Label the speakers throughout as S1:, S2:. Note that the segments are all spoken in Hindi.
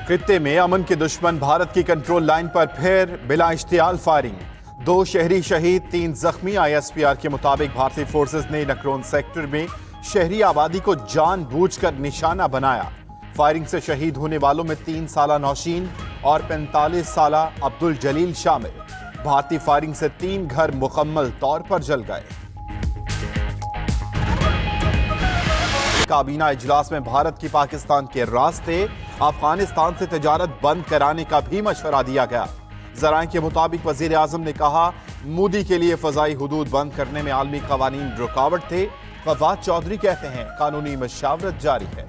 S1: खित्ते में अमन के दुश्मन भारत की कंट्रोल लाइन पर फिर बिला इश्तियाल फायरिंग। 2 शहरी शहीद, 3 जख्मी। ISPR के मुताबिक भारतीय फोर्सेस ने नकरोन सेक्टर में शहरी आबादी को जानबूझकर निशाना बनाया। फायरिंग से शहीद होने वालों में 3 साला नौशीन और 45 साला अब्दुल जलील शामिल। भारतीय फायरिंग से 3 घर मुकम्मल तौर पर जल गए। काबीना इजलास में भारत की पाकिस्तान के रास्ते अफगानिस्तान से तिजारत बंद कराने का भी मशवरा दिया गया। जराए के मुताबिक वजीर आजम ने कहा, मोदी के लिए फजाई हुदूद बंद करने में आलमी कवानीन रुकावट थे। फवाद चौधरी कहते हैं, कानूनी मशावरत जारी है।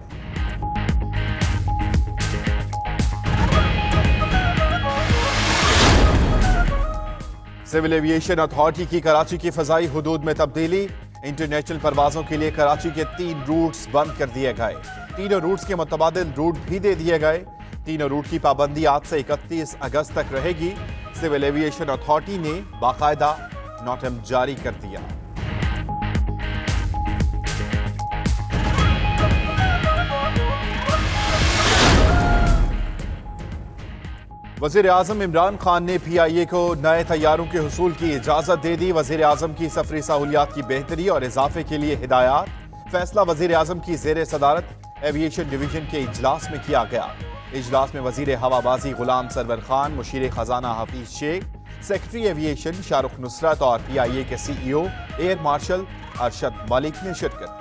S1: सिविल एविएशन अथॉरिटी की कराची की फजाई हुदूद में तब्दीली। इंटरनेशनल परवाजों के लिए कराची के 3 रूट्स बंद कर दिए गए। तीनों रूट्स के मुतबादिल रूट भी दे दिए गए। तीनों रूट की पाबंदी आज से 31 अगस्त तक रहेगी। सिविल एविएशन अथॉरिटी ने बाकायदा नोटिस जारी कर दिया। वजीर आजम इमरान खान ने PIA को नए तैयारों के हुसूल की इजाजत दे दी। वजीर आजम की सफरी सहूलियात की बेहतरी और इजाफे के लिए हिदायत। फैसला वजीर आजम की जेर सदारत एविएशन डिवीजन के इजलास में किया गया। इजलास में वजीर हवाबाजी गुलाम सरवर खान, मुशीर खजाना हफीज शेख, सेक्रेटरी एविएशन शाहरुख नुसरत और PIA के CEO air marshal Arshad Malik ने शिरकत।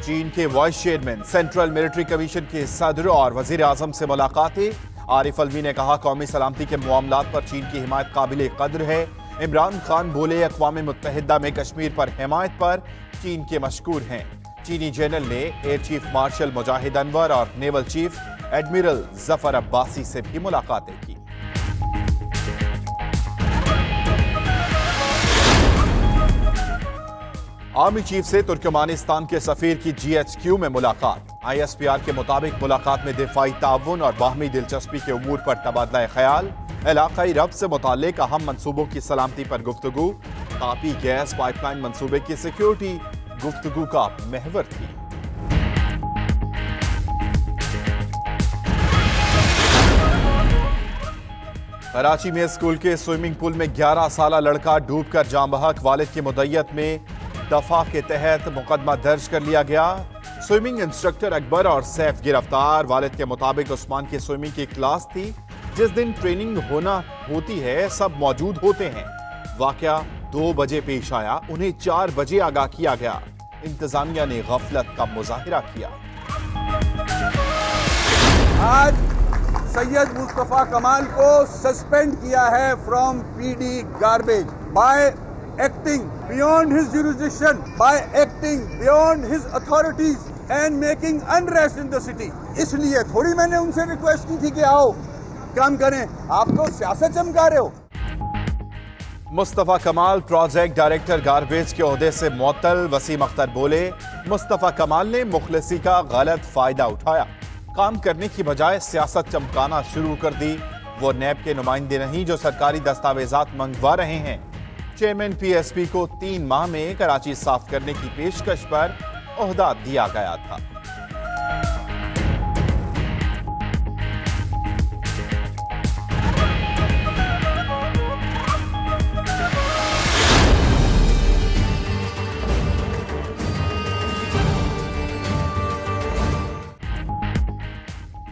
S1: चीन के vice chairman, central military commission के सदर और वजीर आजम से मुलाकातें। आरिफ अलवी ने कहा, कौमी सलामती के मामलात पर चीन की हिमायत काबिल कदर है। इमरान खान बोले, अक़वाम मुत्तहिदा में कश्मीर पर हिमायत पर चीन के मशकूर हैं। चीनी जनरल ने एयर चीफ मार्शल मुजाहिद अनवर और naval chief admiral Zafar Abbasi से भी मुलाकातें की। आर्मी चीफ से तुर्कमानिस्तान के सफीर की GHQ में मुलाकात। ISPR के मुताबिक मुलाकात में दिफाई ताउन और बाहमी दिलचस्पी के उमूर पर तबादला ख्याल, इलाकाई रब्त से मुताल्लिक अहम मंसूबों की सलामती पर गुफ्तगू। तापी गैस पाइपलाइन मंसूबे की सिक्योरिटी गुफ्तगू का महवर थी। कराची में स्कूल के स्विमिंग पूल में 11 साला लड़का डूबकर जाँ बहक। वालिद की मुद्दत में दफा के तहत मुकदमा दर्ज कर लिया गया। स्विमिंग इंस्ट्रक्टर अकबर और सैफ गिरफ्तार। वालिद के मुताबिक उस्मान की स्विमिंग की क्लास थी। जिस दिन ट्रेनिंग होती है सब मौजूद होते हैं। वाकया 2 बजे पेश आया, उन्हें 4 बजे आगाह किया गया। इंतजामिया ने गफलत का मुजाहिरा किया।
S2: आज सैयद मुस्तफा कमाल को सस्पेंड किया है from PD garbage by acting beyond his jurisdiction, by acting beyond his authorities and making unrest in the city. इसलिए थोड़ी मैंने उनसे रिक्वेस्ट की थी कि आओ काम करें, आप तो सियासत चमका रहे हो।
S1: मुस्तफा कमाल प्रोजेक्ट डायरेक्टर गार्बेज के ओहदे से मुअत्तल। वसीम अख्तर बोले, मुस्तफा कमाल ने मुखलिसी का गलत फायदा उठाया। काम करने की बजाय सियासत चमकाना शुरू कर दी। वो नैब के नुमाइंदे नहीं जो सरकारी दस्तावेजात मंगवा रहे हैं। चेयरमैन PSP को 3 माह में कराची साफ करने की पेशकश पर ओहदा दिया गया था।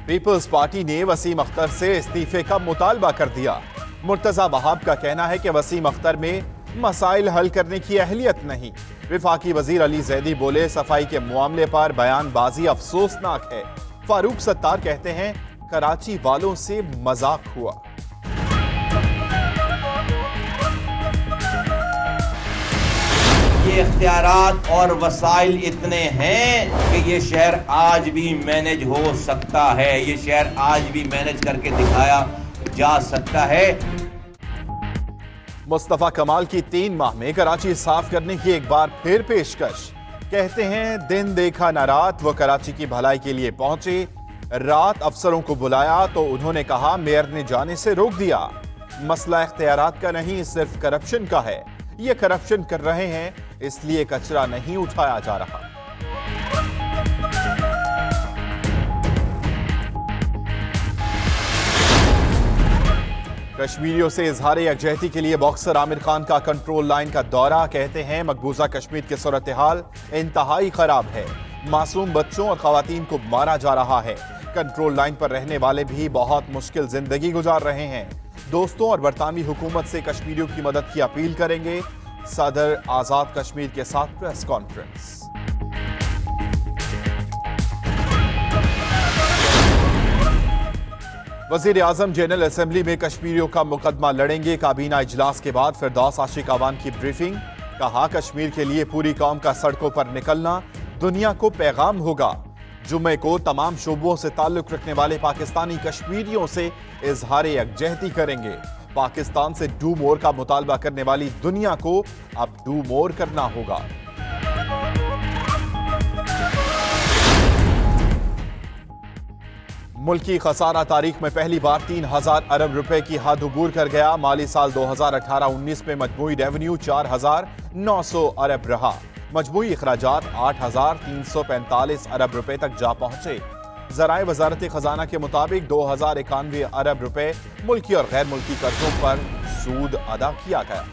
S1: पीपल्स पार्टी ने वसीम अख्तर से इस्तीफे का मुतालबा कर दिया। मुर्तजा वहाब का कहना है कि वसीम अख्तर में मसाइल हल करने की अहलियत नहीं। विफाकी वजीर अली जैदी बोले, सफाई के मामले पर बयानबाजी अफसोसनाक है। फारूक सत्तार कहते हैं, कराची वालों से मजाक हुआ।
S3: ये इख्तियारात और वसाइल इतने हैं कि ये शहर आज भी मैनेज हो सकता है। ये शहर आज भी मैनेज करके दिखाया जा सकता है।
S1: मुस्तफा कमाल की 3 माह में कराची साफ करने की एक बार फिर पेशकश। कहते हैं, दिन देखा न रात। वो कराची की भलाई के लिए पहुंचे। रात अफसरों को बुलाया तो उन्होंने कहा, मेयर ने जाने से रोक दिया। मसला इख्तियारात का नहीं, सिर्फ करप्शन का है। ये करप्शन कर रहे हैं इसलिए कचरा नहीं उठाया जा रहा। कश्मीरियों से इजहार यकजहती के लिए बॉक्सर आमिर खान का कंट्रोल लाइन का दौरा। कहते हैं मकबूजा कश्मीर की सूरत हाल इंतहाई खराब है। मासूम बच्चों और खवातीन को मारा जा रहा है। कंट्रोल लाइन पर रहने वाले भी बहुत मुश्किल जिंदगी गुजार रहे हैं। दोस्तों और बरतानवी हुकूमत से कश्मीरियों की मदद की अपील करेंगे। सदर आजाद कश्मीर के साथ प्रेस कॉन्फ्रेंस। वजीर आजम जनरल असेंबली में कश्मीरियों का मुकदमा लड़ेंगे। काबीना इजलास के बाद फिरदौस आशिक अवान की ब्रीफिंग। कहा कश्मीर के लिए पूरी कौम का सड़कों पर निकलना दुनिया को पैगाम होगा। जुम्मे को तमाम शोबों से ताल्लुक रखने वाले पाकिस्तानी कश्मीरियों से इजहार यकजहती करेंगे। पाकिस्तान से डू मोर का मुतालबा करने वाली दुनिया को अब डू मोर करना होगा। मुल्की खसारा तारीख में पहली बार 3000 अरब रुपए की हद अबूर कर गया। माली साल 2018-19 में मजमूई रेवेन्यू 4900 अरब रहा। मजमूई अखराजात 8345 अरब रुपए तक जा पहुंचे। ज़राए वजारत खजाना के मुताबिक 2091 अरब रुपए मुल्की और गैर मुल्की कर्जों पर सूद अदा किया गया।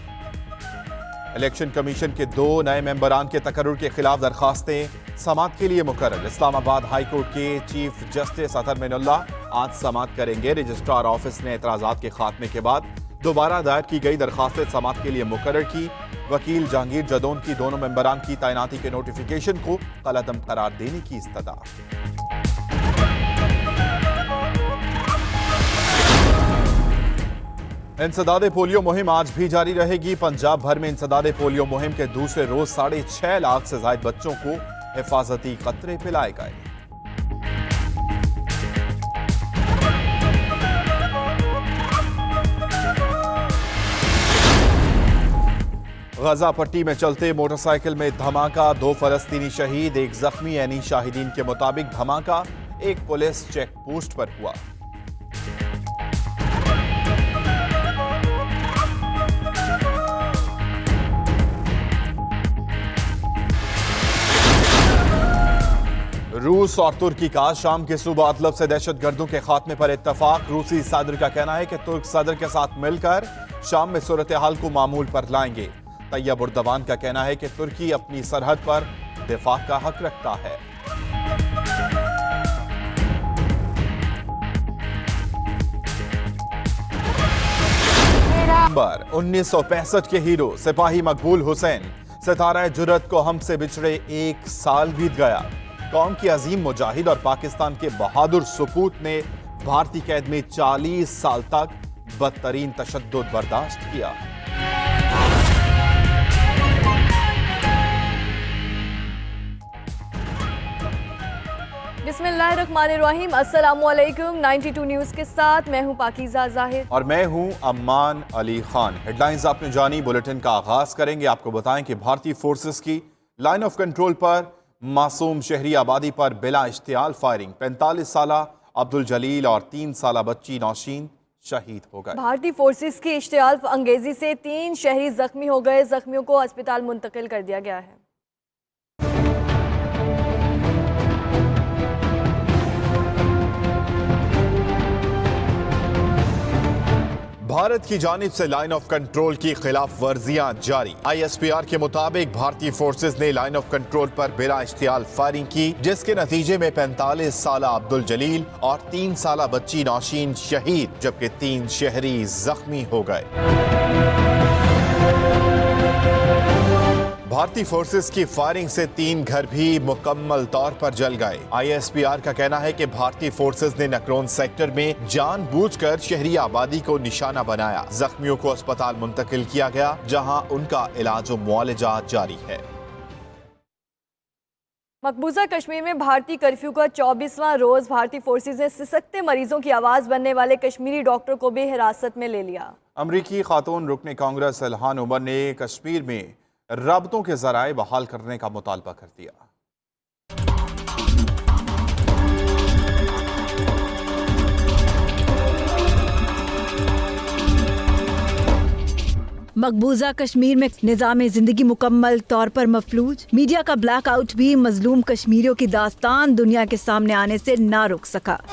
S1: इलेक्शन कमीशन के 2 नए मेंबरान के तकर्रुर के खिलाफ दरखास्तें समाअत के लिए मुकर्रर। इस्लामाबाद हाई कोर्ट के चीफ जस्टिस अतहर मिनुल्लाह आज समाअत करेंगे। रजिस्ट्रार ऑफिस ने एतराजात के खात्मे के बाद दोबारा दायर की गई दरखास्तें समाअत के लिए मुकर्रर की। वकील जहांगीर जदौन की दोनों मेंबरान की तैनाती के नोटिफिकेशन को कलअदम करार देने की इस्तदा। इंसदादे पोलियो मुहिम आज भी जारी रहेगी। पंजाब भर में इंसदादे पोलियो मुहिम के दूसरे रोज 6.5 लाख से ज्यादा बच्चों को हिफाजती कतरे पिलाए गए। गजा पट्टी में चलते मोटरसाइकिल में धमाका, 2 फलस्तीनी शहीद, 1 जख्मी। यानी शाहिदीन के मुताबिक धमाका एक पुलिस चेक पोस्ट पर हुआ। रूस और तुर्की का शाम के सूबा अदलब से दहशतगर्दों के खात्मे पर इत्तफाक। रूसी सदर का कहना है कि तुर्क सदर के साथ मिलकर शाम में सूरत हाल को मामूल पर लाएंगे। तैयब उर्दवान का कहना है कि तुर्की अपनी सरहद पर दिफा का हक रखता है। 1965 के हीरो सिपाही मकबूल हुसैन सितारा जुर्रत को हमसे बिछड़े 1 साल बीत गया। कौम की अजीम मुजाहिद और पाकिस्तान के बहादुर सपूत ने भारतीय कैद में 40 साल तक बदतरीन तशद्दुद बर्दाश्त किया।
S4: बिस्मिल्लाहिर्रहमानिर्रहीम, अस्सलामुअलैकुम। 92 न्यूज के साथ मैं हूं पाकीज़ा ज़ाहिर
S1: और मैं हूं अम्मान अली खान। हेडलाइंस आपने जानी। बुलेटिन का आगाज करेंगे। आपको बताएं कि भारतीय फोर्सेस की लाइन ऑफ कंट्रोल पर मासूम शहरी आबादी पर बिला इश्तियाल फायरिंग। 45 साला अब्दुल जलील और 3 साला बच्ची नौशीन शहीद हो गए।
S4: भारतीय फोर्सेस की इश्तियाल अंगेजी से 3 शहरी जख्मी हो गए। जख्मियों को अस्पताल मुंतकिल कर दिया गया है।
S1: भारत की जानिब से लाइन ऑफ कंट्रोल की खिलाफ वर्जियां जारी। ISPR के मुताबिक भारतीय फोर्सेस ने लाइन ऑफ कंट्रोल पर बिला इश्तियाल फायरिंग की, जिसके नतीजे में 45 साला अब्दुल जलील और 3 साला बच्ची नौशीन शहीद जबकि 3 शहरी जख्मी हो गए। भारतीय फोर्सेस की फायरिंग से 3 घर भी मुकम्मल तौर पर जल गए। ISPR का कहना है कि भारतीय फोर्सेस ने नकरोन सेक्टर में जानबूझकर शहरी आबादी को निशाना बनाया। जख्मियों को अस्पताल मुंतकिल किया गया, जहां उनका इलाज और मुआलजा जारी है।
S4: मकबूजा कश्मीर में भारतीय कर्फ्यू का 24वां रोज भारतीय फोर्सेस ने सिसकते मरीजों की आवाज बनने वाले कश्मीरी डॉक्टर को भी हिरासत में ले लिया।
S1: अमरीकी खातून रुकने कांग्रेस इल्हान उमर ने कश्मीर में राबतों के जराए बहाल करने का मुतालबा कर दिया।
S5: मकबूजा कश्मीर में निज़ाम जिंदगी मुकम्मल तौर पर मफलूज। मीडिया का ब्लैकआउट भी मजलूम कश्मीरियों की दास्तान दुनिया के सामने आने से ना रुक सका।